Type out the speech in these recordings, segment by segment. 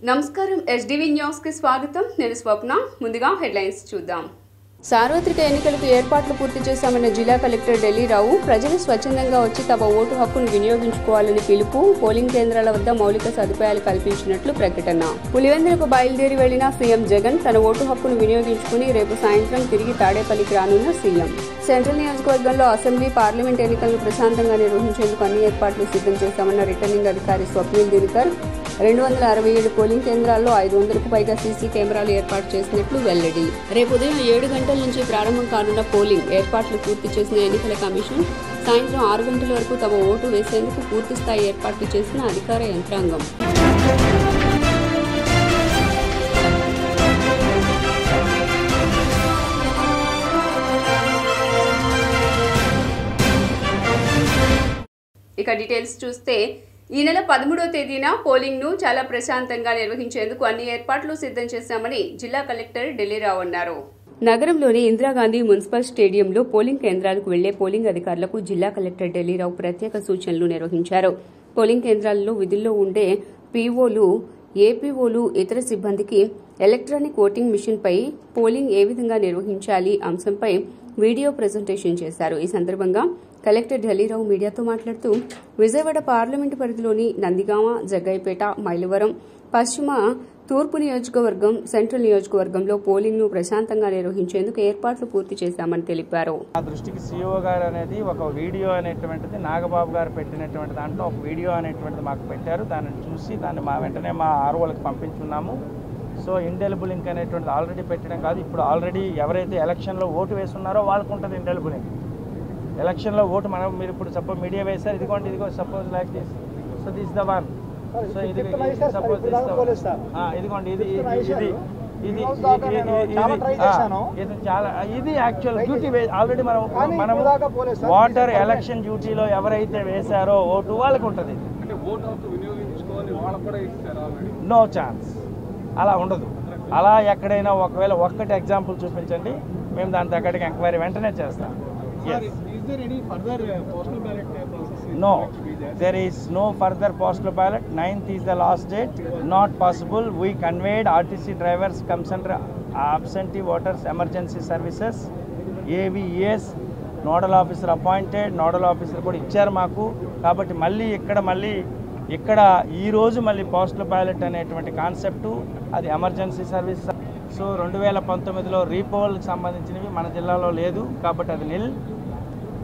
నమస్కారం SDV news కి స్వాగతం నేను స్వప్న ముందుగా హెడ్లైన్స్ చూద్దాం సార్వత్రిక ఎన్నికలకు ఏర్పాట్లు పూర్తి చేశామన్న జిల్లా కలెక్టర్ ఢిల్లీరావు ప్రజలు స్వచ్ఛందంగా వచ్చి తమ ఓటు హక్కును వినియోగించుకోవాలని పిలుపు పోలింగ్ కేంద్రాల వద్ద మౌలిక సదుపాయాలు కల్పించినట్లు ప్రకటన పులివెందులకు బయలుదేరి వెళ్లిన సీఎం జగన్ తన ఓటు హక్కును వినియోగించుకుని రేపు సాయంత్రం తిరిగి తాడేపల్లికి రానున్న సీఎం సెంట్రల్ నియోజకవర్గంలో అసెంబ్లీ పార్లమెంట్ ఎన్నికలను ప్రశాంతంగా నిర్వహించేందుకు అన్ని ఏర్పాట్లు సిద్ధం చేశామన్న రిటర్నింగ్ అధికారి స్వప్నిల్ దినకర్ 267 పోలింగ్ కేంద్రాల్లో 500కు పైగా సీసీ కెమెరాలు ఏర్పాటు చేసినట్లు వెల్లడి రేపు ఉదయం 7 గంటల నుంచి ప్రారంభం కానున్న పోలింగ్ ఏర్పాట్లు పూర్తి చేసిన ఎన్నికల కమిషన్ సాయంత్రం 6 గంటల వరకు తమ ఓటు వేసేందుకు పూర్తిస్థాయి ఏర్పాట్లు చేసిన అధికార యంత్రాంగం ఇక డీటెయిల్స్ చూస్తే ఈ నెల 13వ తేదీన పోలింగ్ ను చాలా ప్రశాంతంగా నిర్వహించేందుకు అన్ని ఏర్పాట్లు సిద్ధం చేశామని జిల్లా కలెక్టర్ ఢిల్లీరావు అన్నారు. నగరంలోని ఇందిరాగాంధీ మున్సిపల్ స్టేడియంలో పోలింగ్ కేంద్రాలకు వెళ్లే పోలింగ్ అధికారులకు జిల్లా కలెక్టర్ ఢిల్లీరావు ప్రత్యేక సూచనలు నిర్వహించారు. పోలింగ్ కేంద్రాల్లో విధుల్లో ఉండే పీఓలు, ఏపీఓలు, ఇతర సిబ్బందికి ఎలక్ట్రానిక్ ఓటింగ్ మిషన్ పై పోలింగ్ ఏ విధంగా నిర్వహించాలి అంశంపై వీడియో ప్రెజెంటేషన్ చేశారు. ఈ సందర్భంగా కలెక్టర్ ఢిల్లీరావు మీడియాతో మాట్లాడుతూ విజయవాడ పార్లమెంటు పరిధిలోని నందిగామ, జగ్గయ్యపేట, మైలవరం, పశ్చిమ, తూర్పు నియోజకవర్గం, సెంట్రల్ నియోజకవర్గంలో పోలింగ్ ను ప్రశాంతంగా నిర్వహించేందుకు ఏర్పాట్లు పూర్తి చేశామని తెలిపారు. ఆ దృష్టికి సీఓ గారు అనేది ఒక వీడియో అనేటువంటిది నాగబాబు గారు పెట్టినటువంటి దాంట్లో ఒక వీడియో అనేటువంటిది మాకు పెట్టారు. దాన్ని చూసి దాన్ని వెంటనే మా ఆర్ఓలకు పంపించున్నాము. సో ఇండెలిబుల్ లింక్ అనేటువంటిది ఆల్రెడీ పెట్టడం కాదు, ఇప్పుడు ఆల్రెడీ ఎవరైతే ఎలక్షన్లో ఓటు వేస్తున్నారో వాళ్ళకు ఉంటుంది ఇండెలిబుల్ లింక్. ఎలక్షన్లో ఓటు మీరు ఇప్పుడు సపోజ్ మీడియా వేశారు, ఇదిగో suppose like this, so this the one, so ఇది సపోజ్ ఇదిగోండి ఇది చాలా ఇది యాక్చువల్ డ్యూటీ. ఆల్రెడీ మనం వాటర్ ఎలక్షన్ డ్యూటీలో ఎవరైతే వేశారో ఓటు వాళ్ళకు ఉంటుంది. నో ఛాన్స్, అలా ఉండదు. అలా ఎక్కడైనా ఒకవేళ ఒక్కటి ఎగ్జాంపుల్ చూపించండి, మేము దాని తగ్గట్టుగా ఎంక్వైరీ వెంటనే చేస్తాం. No, there is no further postal ballot. 9th is the last date. Not possible. We conveyed RTC drivers, comes under absentee voters emergency services, AVES, nodal officer appointed, nodal officer కూడా ఇచ్చారు మాకు. కాబట్టి మళ్ళీ ఇక్కడ ఈరోజు మళ్ళీ పోస్టల్ బ్యాలెట్ అనేటువంటి concept అది ఎమర్జెన్సీ సర్వీస్. సో 2019లో రీపోల్కి సంబంధించినవి మన జిల్లాలో లేదు కాబట్టి అది నిల్.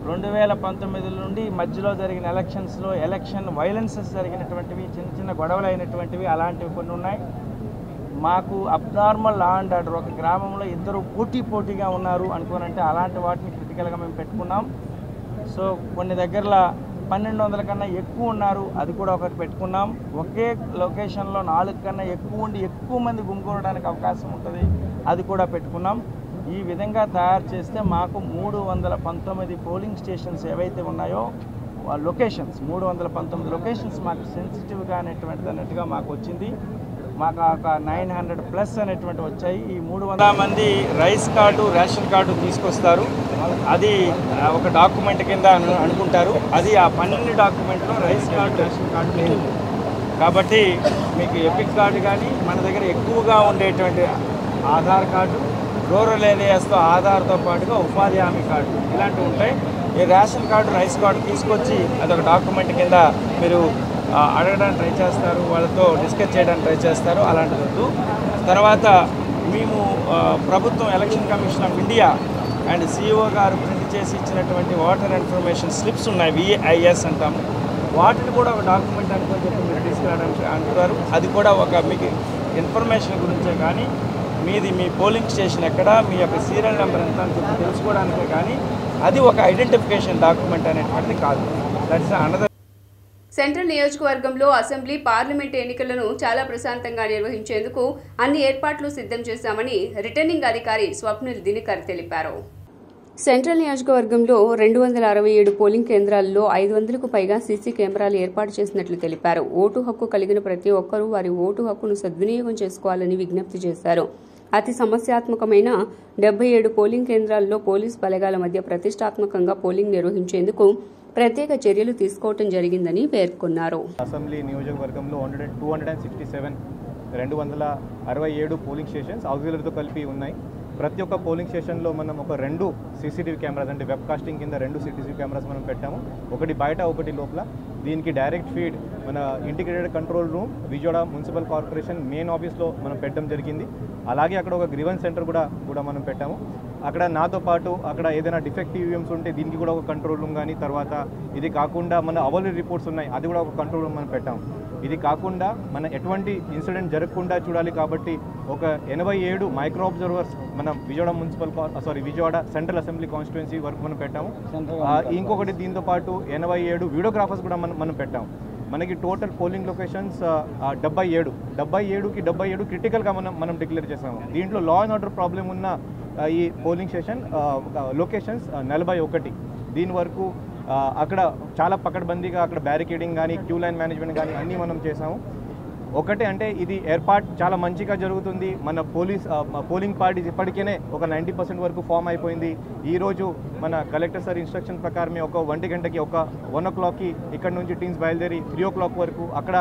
2019 నుండి మధ్యలో జరిగిన ఎలక్షన్స్లో ఎలక్షన్ వైలెన్సెస్ జరిగినటువంటివి, చిన్న గొడవలు అయినటువంటివి అలాంటివి కొన్ని ఉన్నాయి. మాకు అబ్నార్మల్ లా అండ్ ఆర్డర్, ఒక గ్రామంలో ఇద్దరు పోటీగా ఉన్నారు అనుకోనంటే అలాంటి వాటిని క్రిటికల్గా మేము పెట్టుకున్నాం. సో కొన్ని దగ్గరలో 1200 కన్నా ఎక్కువ ఉన్నారు, అది కూడా ఒకటి పెట్టుకున్నాం. ఒకే లొకేషన్లో 4 కన్నా ఎక్కువ ఉండి ఎక్కువ మంది గుమిగూడడానికి అవకాశం ఉంటుంది, అది కూడా పెట్టుకున్నాం. ఈ విధంగా తయారు చేస్తే మాకు 319 పోలింగ్ స్టేషన్స్ ఏవైతే ఉన్నాయో లొకేషన్స్, 319 లొకేషన్స్ మాకు సెన్సిటివ్గా అన్నట్టుగా మాకు వచ్చింది. మాకు ఒక 900+ అనేటువంటి వచ్చాయి. ఈ 300 మంది రైస్ కార్డు, రేషన్ కార్డు తీసుకొస్తారు. అది ఒక డాక్యుమెంట్ కింద అనుకుంటారు. అది ఆ 12 డాక్యుమెంట్లో రైస్ కార్డు, రేషన్ కార్డు లేదు. కాబట్టి మీకు ఎపిక్ కార్డు కానీ మన దగ్గర ఎక్కువగా ఉండేటువంటి ఆధార్ కార్డు, రూరల్ ఏరియాస్తో ఆధార్తో పాటుగా ఉపాధి హామీ కార్డు ఇలాంటివి ఉంటాయి. ఈ రేషన్ కార్డు, రైస్ కార్డు తీసుకొచ్చి అదొక డాక్యుమెంట్ కింద మీరు అడగడానికి ట్రై చేస్తారు, వాళ్ళతో డిస్కస్ చేయడానికి ట్రై చేస్తారు. అలాంటిది వద్దు. తర్వాత మేము ప్రభుత్వం election commission of India and CEO గారు ప్రింట్ చేసి ఇచ్చినటువంటి వాటర్ ఇన్ఫర్మేషన్ స్లిప్స్ ఉన్నాయి, VIS అంటాము. వాటిని కూడా ఒక డాక్యుమెంట్ అనుకొని చెప్పి మీరు తీసుకురావడానికి అంటున్నారు. అది కూడా ఒక మీకు ఇన్ఫర్మేషన్ గురించే కానీ మీ పోలింగ్ స్టేషన్ ఎక్కడ, మీ యొక్క సీరియల్ నెంబర్ ఎంత అని చెప్పి తెలుసుకోవడానికే కానీ అది ఒక ఐడెంటిఫికేషన్ డాక్యుమెంట్ అనేటువంటిది కాదు. That's another. సెంట్రల్ నియోజకవర్గంలో అసెంబ్లీ, పార్లమెంట్ ఎన్నికలను చాలా ప్రశాంతంగా నిర్వహించేందుకు అన్ని ఏర్పాట్లు సిద్ధం చేశామని రిటర్నింగ్ అధికారి స్వప్నిల్ దినకర్ తెలిపారు. సెంట్రల్ నియోజకవర్గంలో 267 పోలింగ్ కేంద్రాల్లో 500కు పైగా సీసీ కెమెరాలు ఏర్పాటు చేసినట్లు తెలిపారు. ఓటు హక్కు కలిగిన ప్రతి ఒక్కరూ వారి ఓటు హక్కును సద్వినియోగం చేసుకోవాలని విజ్ఞప్తి చేశారు. అతి సమస్యాత్మకమైన 77 పోలింగ్ కేంద్రాల్లో పోలీస్ బలగాల మధ్య ప్రతిష్టాత్మకంగా పోలింగ్ నిర్వహించేందుకు ప్రత్యేక చర్యలు తీసుకోవడం జరిగిందని పేర్కొన్నారు. అసెంబ్లీ నియోజకవర్గంలో 267 267 పోలింగ్ స్టేషన్స్ ఆక్సిలరీతో కలిపి ఉన్నాయి. ప్రతి ఒక్క పోలింగ్ స్టేషన్లో మనం ఒక 2 సీసీటీవీ కెమెరాస్ అంటే వెబ్ కాస్టింగ్ కింద 2 సీసీటీవీ కెమెరాస్ మనం పెట్టాము. ఒకటి బయట ఒకటి లోపల. దీనికి డైరెక్ట్ ఫీడ్ మన integrated control room Vijayawada municipal corporation main ఆఫీస్లో మనం పెట్టడం జరిగింది. అలాగే అక్కడ ఒక గ్రీవెన్స్ సెంటర్ కూడా మనం పెట్టాము. అక్కడ నాతో పాటు అక్కడ ఏదైనా డిఫెక్టివ్ ఈవీఎంస్ ఉంటే దీనికి కూడా ఒక కంట్రోల్ రూమ్ కానీ, తర్వాత ఇది కాకుండా మన అవైలబుల్ రిపోర్ట్స్ ఉన్నాయి అది కూడా ఒక కంట్రోల్ రూమ్ మనం పెట్టాము. ఇది కాకుండా మన ఎటువంటి ఇన్సిడెంట్ జరగకుండా చూడాలి కాబట్టి ఒక 87 మైక్రో అబ్జర్వర్స్ మనం విజయవాడ సెంట్రల్ అసెంబ్లీ కాన్స్టిట్యుయెన్సీ వరకు మనం పెట్టాము. ఇంకొకటి దీంతో పాటు 87 వీడియోగ్రాఫర్స్ కూడా మనం పెట్టాము. మనకి టోటల్ పోలింగ్ లొకేషన్స్ 77కి 77 క్రిటికల్గా మనం డిక్లేర్ చేసాము. దీంట్లో లా అండ్ ఆర్డర్ ప్రాబ్లం ఉన్న ఈ పోలింగ్ స్టేషన్ లొకేషన్స్ 41. దీని వరకు అక్కడ చాలా పకడ్బందీగా అక్కడ బ్యారికేడింగ్ కానీ, క్యూ లైన్ మేనేజ్మెంట్ కానీ అన్నీ మనం చేసాము. ఒకటే అంటే ఇది ఏర్పాటు చాలా మంచిగా జరుగుతుంది. మన పోలింగ్ పార్టీస్ ఇప్పటికే ఒక 90% వరకు ఫామ్ అయిపోయింది. ఈరోజు మన కలెక్టర్ సార్ ఇన్స్ట్రక్షన్ ప్రకారమే ఒక 1 గంటకి ఒక 1 o'clockకి ఇక్కడ నుంచి టీమ్స్ బయలుదేరి 3 o'clock వరకు అక్కడ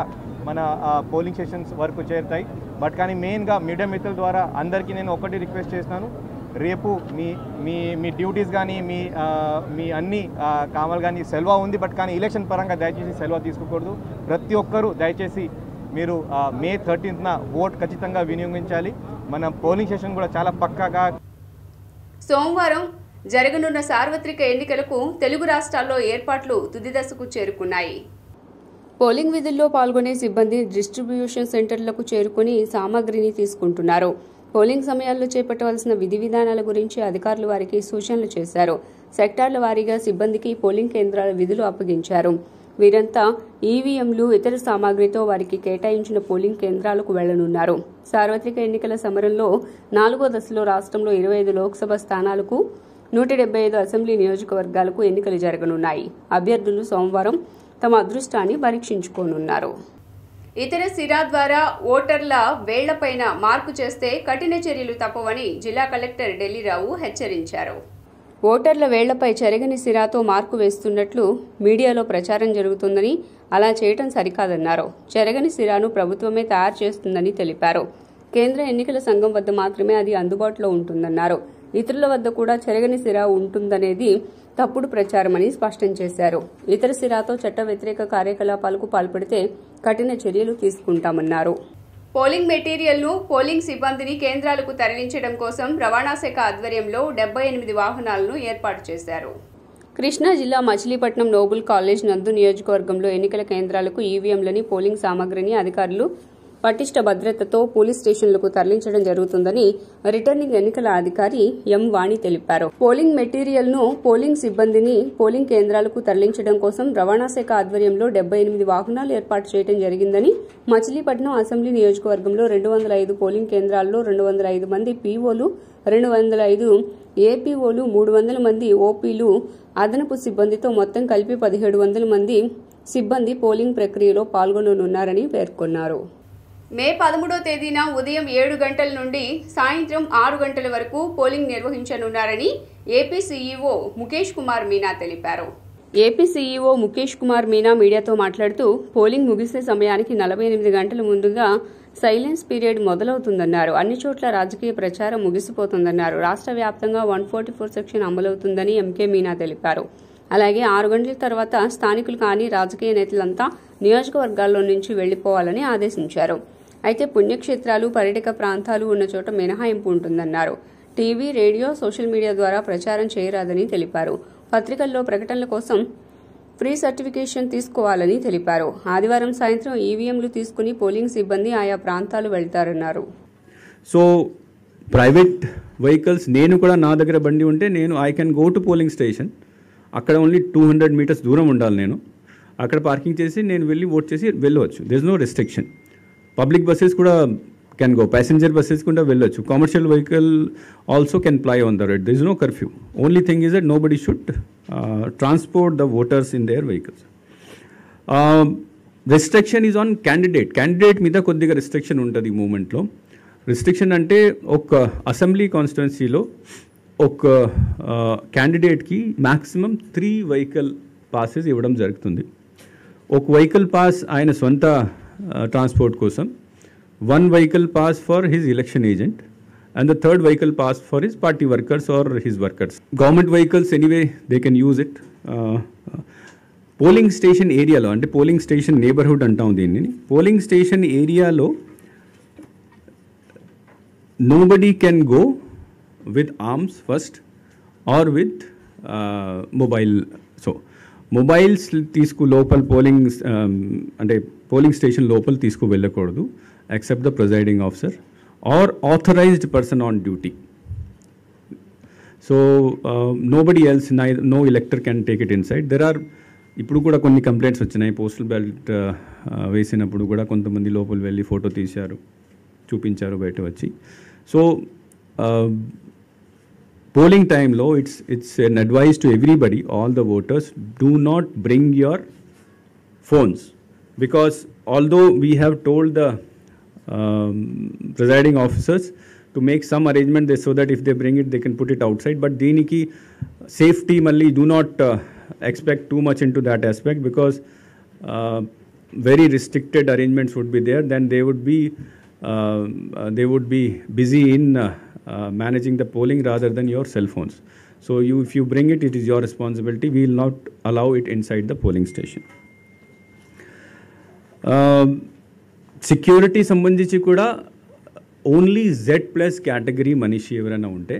మన పోలింగ్ స్టేషన్స్ వరకు చేరుతాయి. బట్ కానీ మెయిన్గా మీడియా మిత్రుల ద్వారా అందరికీ నేను ఒకటి రిక్వెస్ట్ చేస్తున్నాను, రేపు మీ డ్యూటీస్ కానీ మీ అన్ని కామలు కానీ సెలవు ఉంది. బట్ కానీ ఎలక్షన్ పరంగా దయచేసి సెలవు తీసుకోకూడదు. ప్రతి ఒక్కరూ దయచేసి మీరు May 13th ఓట్ ఖచ్చితంగా వినియోగించాలి. మన పోలింగ్ స్టేషన్ కూడా చాలా పక్కాగా. సోమవారం జరగనున్న సార్వత్రిక ఎన్నికలకు తెలుగు రాష్ట్రాల్లో ఏర్పాట్లు తుది దశకు చేరుకున్నాయి. పోలింగ్ విధుల్లో పాల్గొనే సిబ్బంది డిస్ట్రిబ్యూషన్ సెంటర్లకు చేరుకుని సామాగ్రిని తీసుకుంటున్నారు. పోలింగ్ సమయాల్లో చేపట్టవలసిన విధి విధానాల గురించి అధికారులు వారికి సూచనలు చేశారు. సెక్టార్ల వారీగా సిబ్బందికి పోలింగ్ కేంద్రాల విధులు అప్పగించారు. వీరంతా ఈవీఎంలు ఇతర సామాగ్రితో వారికి కేటాయించిన పోలింగ్ కేంద్రాలకు వెళ్లనున్నారు. సార్వత్రిక ఎన్నికల సమరంలో 4వ దశలో రాష్ట్రంలో 25 లోక్సభ స్థానాలకు 175 అసెంబ్లీ నియోజకవర్గాలకు ఎన్నికలు జరగనున్నాయి. అభ్యర్థులు సోమవారం తమ అదృష్టాన్ని పరీక్షించుకోనున్నారు. ఇతర సిరా ద్వారా ఓటర్ల వేళ్లపైన మార్కు చేస్తే కఠిన చర్యలు తప్పవని జిల్లా కలెక్టర్ ఢిల్లీరావు హెచ్చరించారు. ఓటర్ల వేళ్లపై చెరగని సిరాతో మార్కు వేస్తున్నట్లు మీడియాలో ప్రచారం జరుగుతుందని, అలా చేయటం సరికాదన్నారు. చెరగని సిరాను ప్రభుత్వమే తయారు చేస్తుందని తెలిపారు. కేంద్ర ఎన్నికల సంఘం వద్ద మాత్రమే అది అందుబాటులో ఉంటుందన్నారు. ఇతరుల వద్ద కూడా చెరగని సిరా ఉంటుందనేది తప్పుడు ప్రచారమని స్పష్టం చేశారు. ఇతర సిరాతో చట్ట వ్యతిరేక కార్యకలాపాలకు పాల్పడితే కఠిన చర్యలు తీసుకుంటామన్నారు. పోలింగ్ మెటీరియల్ను పోలింగ్ సిబ్బందిని కేంద్రాలకు తరలించడం కోసం రవాణా శాఖ ఆధ్వర్యంలో 78 వాహనాలను ఏర్పాటు చేశారు. కృష్ణా జిల్లా మచిలీపట్నం నోబుల్ కాలేజ్ నందు నియోజకవర్గంలో ఎన్నికల కేంద్రాలకు ఈవీఎంలని, పోలింగ్ సామగ్రిని అధికారులు పటిష్ట భద్రతతో పోలీస్ స్టేషన్లకు తరలించడం జరుగుతుందని రిటర్నింగ్ ఎన్నికల అధికారి ఎం వాణి తెలిపారు. పోలింగ్ మెటీరియల్ ను, పోలింగ్ సిబ్బందిని పోలింగ్ కేంద్రాలకు తరలించడం కోసం రవాణా శాఖ ఆధ్వర్యంలో 78 వాహనాలు ఏర్పాటు చేయడం జరిగిందని, మచిలీపట్నం అసెంబ్లీ నియోజకవర్గంలో 205 పోలింగ్ కేంద్రాల్లో 205 మంది పీఓలు, 205 ఏపీఓలు, 300 మంది ఓపీలు, అదనపు సిబ్బందితో మొత్తం కలిపి 1700 మంది సిబ్బంది పోలింగ్ ప్రక్రియలో పాల్గొననున్నారని పేర్కొన్నారు. మే 13వ తేదీన ఉదయం 7 గంటల నుండి సాయంత్రం 6 గంటల వరకు పోలింగ్ నిర్వహించనున్నారని ఏపీ సీఈఓ ముఖేష్ కుమార్ మీనా తెలిపారు. ఏపీ సీఈఓ ముఖేష్ కుమార్ మీనా మీడియాతో మాట్లాడుతూ పోలింగ్ ముగిసే సమయానికి 48 గంటల ముందుగా సైలెన్స్ పీరియడ్ మొదలవుతుందన్నారు. అన్ని చోట్ల రాజకీయ ప్రచారం ముగిసిపోతుందన్నారు. రాష్ట్ర వ్యాప్తంగా 144 సెక్షన్ అమలవుతుందని ఎంకే మీనా తెలిపారు. అలాగే 6 గంటల తర్వాత స్థానికులు కానీ రాజకీయ నేతలంతా నియోజకవర్గాల్లో నుంచి వెళ్లిపోవాలని ఆదేశించారు. అయితే పుణ్యక్షేత్రాలు, పర్యాటక ప్రాంతాలు ఉన్న చోట మినహాయింపు ఉంటుందన్నారు. టీవీ, రేడియో, సోషల్ మీడియా ద్వారా ప్రచారం చేయరాదని తెలిపారు. పత్రికల్లో ప్రకటనల కోసం ఫ్రీ సర్టిఫికేషన్ తీసుకోవాలని తెలిపారు. ఆదివారం సాయంత్రం ఈవీఎంలు తీసుకుని పోలింగ్ సిబ్బంది ఆయా ప్రాంతాలు వెళ్తారన్నారు. సో ప్రైవేట్ వెహికల్స్, నేను కూడా నా దగ్గర బండి ఉంటే I can go to polling station. అక్కడ ఓన్లీ 200 meters దూరం ఉండాలి. నేను అక్కడ పార్కింగ్ చేసి నేను వెళ్ళి ఓట్ చేసి వెళ్ళవచ్చు. There is no restriction. Public buses కూడా కెన్ గో, ప్యాసింజర్ బస్సెస్ కూడా వెళ్ళొచ్చు. Commercial vehicle also can ply on the road. There is no curfew. Only thing is that nobody should transport the voters in their vehicles. Restriction is on candidate మీద కొద్దిగా restriction ఉంటుంది ఈ మూమెంట్లో. Restriction అంటే ఒక assembly కాన్స్టిట్యున్సీలో ఒక క్యాండిడేట్కి maximum 3 vehicle passes ఇవ్వడం జరుగుతుంది. ఒక వెహికల్ పాస్ ఆయన సొంత ట్రాన్స్పోర్ట్ కోసం, one vehicle pass for his election agent, and the third vehicle pass for his party workers or his workers. Government vehicles anyway they can use it. Polling station ఏరియాలో అంటే polling station neighbourhood అంటాం దీన్ని. Polling station ఏరియాలో nobody can go with arms first or with mobile. So mobiles తీసుకు లోపల polling అంటే polling station లోపల తీసుకు వెళ్ళకూడదు except the presiding officer or authorized person on duty. So nobody else, no elector can take it inside. There are ఇప్పుడు కూడా కొన్ని complaints వచ్చినాయి, పోస్టల్ బ్యాలెట్ వేసినప్పుడు కూడా కొంతమంది లోపల వెళ్ళి ఫోటో తీశారు, చూపించారు బయట వచ్చి. సో పోలింగ్ టైంలో it's an advice to everybody, all the voters, do not bring your phones, because although we have told the presiding officers to make some arrangement so that if they bring it they can put it outside, but deeniki safety malli do not expect too much into that aspect, because very restricted arrangements would be there. Then they would be busy in managing the polling rather than your cell phones. So if you bring it, it is your responsibility. We will not allow it inside the polling station. Security సంబంధించి కూడా only Z+ category మనిషి ఎవరైనా ఉంటే,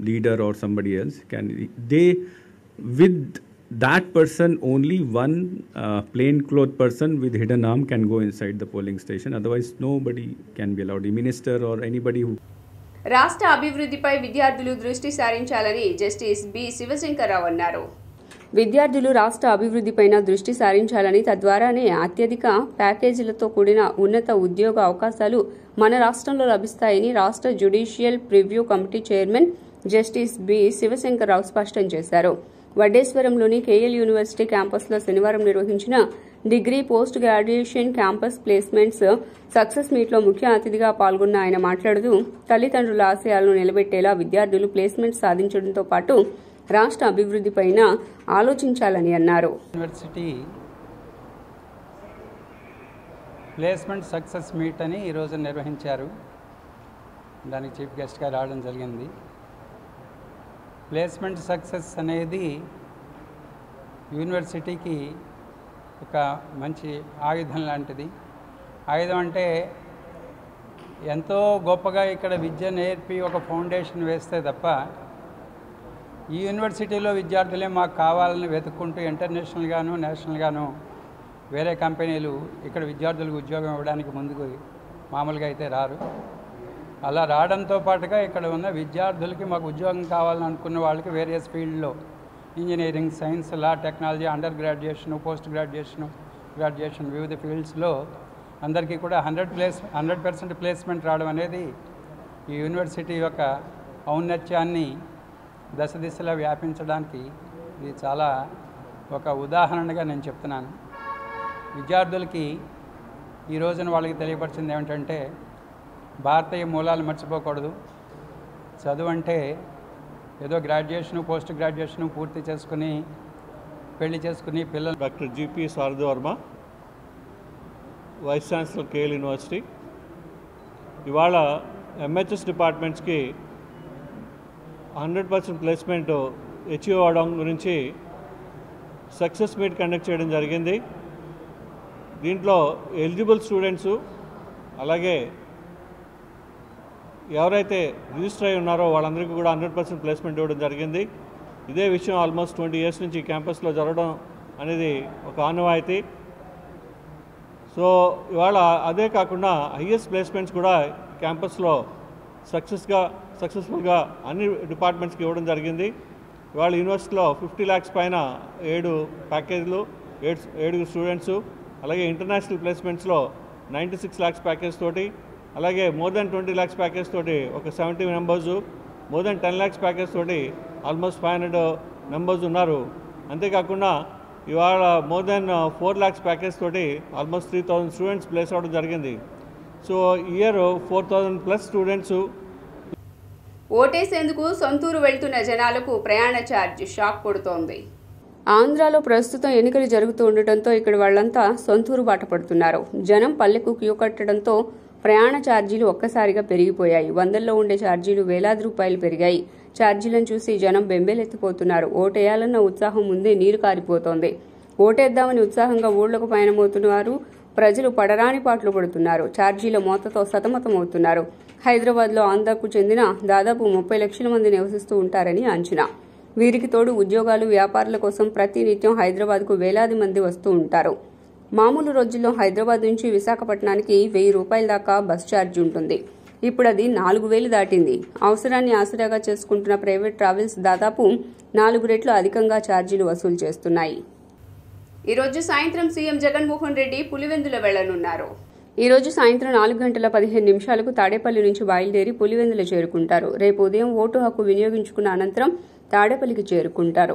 leader or somebody else, can they with that person only one plain clothed person with hidden arm can go inside the polling station. Otherwise nobody can be allowed. The minister or anybody who. రాష్ట్ర అభివృద్ధిపై విద్యార్థులు దృష్టి సారించాలని justice B Shivashankar Rao అన్నారు. విద్యార్థులు రాష్ట్ర అభివృద్ధిపైన దృష్టి సారించాలని, తద్వారానే అత్యధిక ప్యాకేజీలతో కూడిన ఉన్నత ఉద్యోగ అవకాశాలు మన రాష్ట్రంలో లభిస్తాయని రాష్ట్ర judicial preview committee chairman justice B Shivashankar Rao స్పష్టం చేశారు. వడ్డేశ్వరంలోని కేఎల్ యూనివర్సిటీ క్యాంపస్లో శనివారం నిర్వహించిన degree post graduation campus placements success మీట్లో ముఖ్య అతిథిగా పాల్గొన్న ఆయన మాట్లాడుతూ, తల్లిదండ్రుల ఆశయాలను నిలబెట్టేలా విద్యార్థులు ప్లేస్మెంట్ సాధించడంతో పాటు రాష్ట్ర అభివృద్ధిపైన ఆలోచించాలని అన్నారు. యూనివర్సిటీ ప్లేస్మెంట్ సక్సెస్ మీట్ అని ఈరోజు నిర్వహించారు. దానికి చీఫ్ గెస్ట్గా రావడం జరిగింది. ప్లేస్మెంట్ సక్సెస్ అనేది యూనివర్సిటీకి ఒక మంచి ఆయుధం లాంటిది. ఆయుధం అంటే ఎంతో గొప్పగా ఇక్కడ విద్య నేర్పి ఒక ఫౌండేషన్ వేస్తే తప్ప ఈ యూనివర్సిటీలో విద్యార్థులే మాకు కావాలని వెతుక్కుంటూ ఇంటర్నేషనల్గాను నేషనల్గాను వేరే కంపెనీలు ఇక్కడ విద్యార్థులకు ఉద్యోగం ఇవ్వడానికి ముందుకు మామూలుగా అయితే రారు. అలా రావడంతో పాటుగా ఇక్కడ ఉన్న విద్యార్థులకి మాకు ఉద్యోగం కావాలని అనుకున్న వాళ్ళకి వేరియస్ ఫీల్డ్లో engineering, science, law, technology, under graduation, post graduation వివిధ ఫీల్డ్స్లో అందరికీ కూడా 100% ప్లేస్మెంట్ రావడం అనేది ఈ యూనివర్సిటీ యొక్క ఔన్నత్యాన్ని దశ దిశలా వ్యాపించడానికి ఇది చాలా ఒక ఉదాహరణగా నేను చెప్తున్నాను. విద్యార్థులకి ఈ రోజున వాళ్ళకి తెలియపరిచింది ఏమిటంటే, భారతీయ మూలాలు మర్చిపోకూడదు. చదువు అంటే ఏదో గ్రాడ్యుయేషను, పోస్ట్ గ్రాడ్యుయేషను పూర్తి చేసుకుని పెళ్లి చేసుకుని పిల్లలు. Doctor GP Sharada Varma, vice chancellor KL university. ఇవాళ ఎంహెచ్ఎస్ డిపార్ట్మెంట్స్కి 100% ప్లేస్మెంట్ అచీవ్ అవ్వడం గురించి సక్సెస్ మీట్ కండక్ట్ చేయడం జరిగింది. దీంట్లో ఎలిజిబుల్ స్టూడెంట్సు అలాగే ఎవరైతే రిజిస్టర్ అయి ఉన్నారో వాళ్ళందరికీ కూడా 100% ప్లేస్మెంట్ ఇవ్వడం జరిగింది. ఇదే విషయం ఆల్మోస్ట్ 20 years నుంచి క్యాంపస్లో జరగడం అనేది ఒక ఆనవాయితీ. సో ఇవాళ అదే కాకుండా హైయెస్ట్ ప్లేస్మెంట్స్ కూడా క్యాంపస్లో సక్సెస్ఫుల్గా అన్ని డిపార్ట్మెంట్స్కి ఇవ్వడం జరిగింది. ఇవాళ యూనివర్సిటీలో 50 lakhs పైన 7 ప్యాకేజీలు, 7 స్టూడెంట్సు, అలాగే ఇంటర్నేషనల్ ప్లేస్మెంట్స్లో 96 lakhs ప్యాకేజ్ తోటి, అలాగే మోర్ దెన్ 20 lakhs ప్యాకేజ్ తోటి ఒక 70 members, more than 10 lakhs package తోటి ఆల్మోస్ట్ 500 members ఉన్నారు. అంతేకాకుండా ఇవాళ మోర్ దెన్ 4 lakhs ప్యాకేజ్ తోటి ఆల్మోస్ట్ 3000 స్టూడెంట్స్ ప్లేస్ అవ్వడం జరిగింది. So year 4000+ students. ఓటేసేందుకు సొంతూరు వెళ్తున్న జనాలకు ప్రయాణ ఛార్జ్ షాక్ కొడుతోంది. ఆంధ్రాలో ప్రస్తుతం ఎన్నికలు జరుగుతూ ఉండటంతో ఇక్కడ వాళ్లంతా సొంతూరు బాట పడుతున్నారు. జనం పల్లెకు క్యూ కట్టడంతో ప్రయాణ ఛార్జీలు ఒక్కసారిగా పెరిగిపోయాయి. వందల్లో ఉండే ఛార్జీలు వేలాది రూపాయలు పెరిగాయి. ఛార్జీలను చూసి జనం బెంబేలెత్తిపోతున్నారు. ఓటేయాలన్న ఉత్సాహం ముందే నీరు కారిపోతోంది. ఓటేద్దామని ఉత్సాహంగా ఊళ్లకు పయనమవుతున్నారు. ప్రజలు పడరాని పాటలు పడుతున్నారు. ఛార్జీల మోతతో సతమతమవుతున్నారు. హైదరాబాద్లో ఆంధ్రాకు చెందిన దాదాపు 30 లక్షల మంది నివసిస్తూ ఉంటారని అంచనా. వీరికి తోడు ఉద్యోగాలు, వ్యాపారాల కోసం ప్రతినిత్యం హైదరాబాద్కు వేలాది మంది వస్తూ ఉంటారు. మామూలు రోజుల్లో హైదరాబాద్ నుంచి విశాఖపట్నానికి 1000 రూపాయల దాకా బస్ ఛార్జీ ఉంటుంది. ఇప్పుడు అది 4000 దాటింది. అవసరాన్ని ఆసరాగా చేసుకుంటున్న ప్రైవేట్ ట్రావెల్స్ దాదాపు 4 రెట్లు అధికంగా ఛార్జీలు వసూలు చేస్తున్నాయి. ఈ రోజు సాయంత్రం సీఎం జగన్మోహన్ రెడ్డి పులివెందుల వెళ్లనున్నారు. ఈ రోజు సాయంత్రం 4:15 తాడేపల్లి నుంచి బయలుదేరి పులివెందుల చేరుకుంటారు. రేపు ఉదయం ఓటు హక్కు వినియోగించుకున్న అనంతరం తాడేపల్లికి చేరుకుంటారు.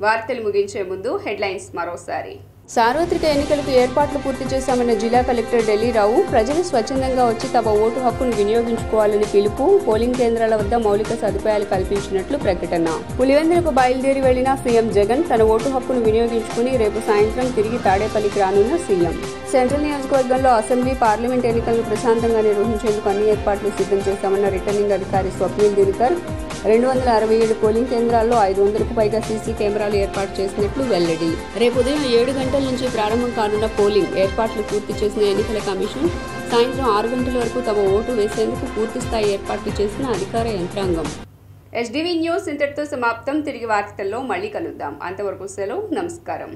వార్తలు ముగించే ముందు హెడ్లైన్స్ మరోసారి. సార్వత్రిక ఎన్నికలకు ఏర్పాట్లు పూర్తి చేశామన్న జిల్లా కలెక్టర్ ఢిల్లీరావు ప్రజలు స్వచ్ఛందంగా వచ్చి తమ ఓటు హక్కును వినియోగించుకోవాలని పిలుపు. పోలింగ్ కేంద్రాల వద్ద మౌలిక సదుపాయాలు కల్పించినట్లు ప్రకటన. పులివెందులకు బయలుదేరి వెళ్లిన సీఎం జగన్ తన ఓటు హక్కును వినియోగించుకుని రేపు సాయంత్రం తిరిగి తాడేపల్లికి రానున్న సీఎం. సెంట్రల్ నియోజకవర్గంలో అసెంబ్లీ, పార్లమెంట్ ఎన్నికలను ప్రశాంతంగా నిర్వహించేందుకు అన్ని ఏర్పాట్లు సిద్ధం చేశామన్న రిటర్నింగ్ అధికారి స్వప్నిల్ దినకర్. 267 పోలింగ్ కేంద్రాల్లో 500కు పైగా సీసీ కెమెరాలు ఏర్పాటు చేసినట్లు వెల్లడి. రేపు ఉదయం 7 గంటల నుంచి ప్రారంభం కానున్న పోలింగ్ ఏర్పాట్లు పూర్తి చేసిన ఎన్నికల కమిషన్ సాయంత్రం 6 గంటల వరకు తమ ఓటు వేసేందుకు పూర్తిస్థాయి ఏర్పాట్లు చేసిన అధికార యంత్రాంగం. HDV న్యూస్ ఇంతటితో సమాప్తం. తిరిగి వార్తల్లో మళ్ళీ కలుద్దాం. అంతవరకు సెలవు. నమస్కారం.